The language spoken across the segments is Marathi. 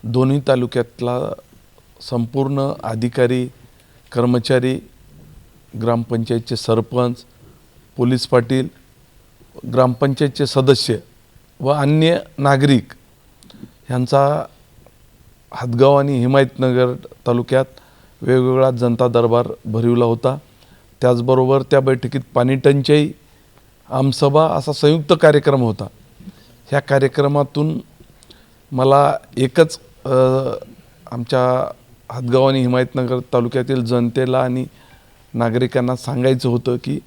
दोन्ही तालुक्यातला संपूर्ण अधिकारी, कर्मचारी, ग्रामपंचायतचे सरपंच, पोलीस पाटील, ग्रामपंचायतचे सदस्य व अन्य नागरिक यांचा हदगाव आणि हिमायतनगर तालुक्यात वेगवेगळा जनता दरबार भरविला होता। त्याचबरोबर त्या बैठकीत पाणी टंचाई, आमसभा असा संयुक्त कार्यक्रम होता। ह्या कार्यक्रमातून मला एकच आमच्या हदगाव आणि हिमायतनगर तालुक्यातील जनतेला आणि नागरिकांना सांगायचं होतं की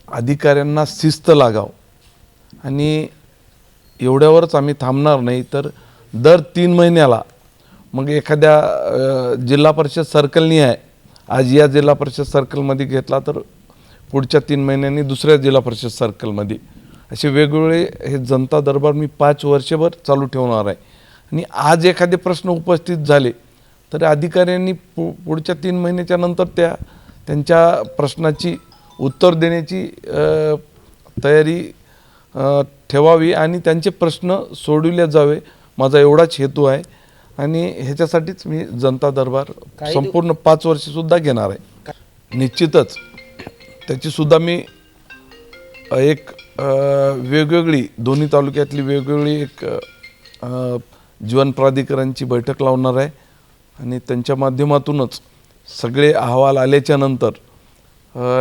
अधिकाऱ्यांना शिस्त लागाव आणि एवढ्यावरच आम्ही थांबणार नाही, तर दर 3 महिन्याला मग एखाद्या जिल्हा परिषद सर्कलनी आहे, आज या जिल्हा परिषद सर्कलमध्ये घेतला तर पुढच्या 3 महिन्यांनी दुसऱ्या जिल्हा परिषद सर्कलमध्ये असे वेगवेगळे हे जनता दरबार मी 5 वर्षभर चालू ठेवणार आहे। आणि आज एखादे प्रश्न उपस्थित झाले तर अधिकाऱ्यांनी पुढच्या 3 महिन्याच्या नंतर त्यांच्या प्रश्नाची उत्तर देण्याची तयारी ठेवावी आणि त्यांचे प्रश्न सोडविले जावे, माझा एवढाच हेतू आहे। आणि ह्याच्यासाठीच मी जनता दरबार संपूर्ण 5 वर्षसुद्धा घेणार आहे। निश्चितच त्याचीसुद्धा मी एक वेगवेगळी दोन्ही तालुक्यातली वेगवेगळी एक जीवन प्राधिकरणची बैठक लावणार आहे आणि त्यांच्या माध्यमातूनच सगळे अहवाल आल्याच्या नंतर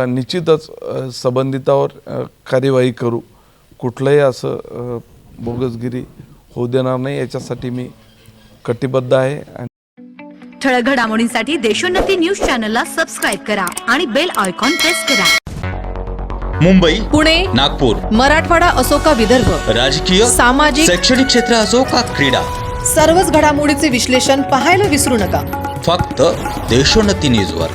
निश्चितच संबंधितावर कार्यवाही करू। कुठलंही असं बोगसगिरी होऊ देणार नाही, याच्यासाठी मी कटिबद्ध आहे। ठळक घडामोडींसाठी देशोन्नती न्यूज चॅनलला सबस्क्राइब करा आणि बेल आयकॉन प्रेस करा। मुंबई, पुणे, नागपूर, मराठवाडा असो का विदर्भ, राजकीय, सामाजिक, शैक्षणिक क्षेत्र असो का क्रीडा, सर्वच घडामोडीचे विश्लेषण पाहायला विसरू नका। फक्त देशोन्नती न्यूजवर।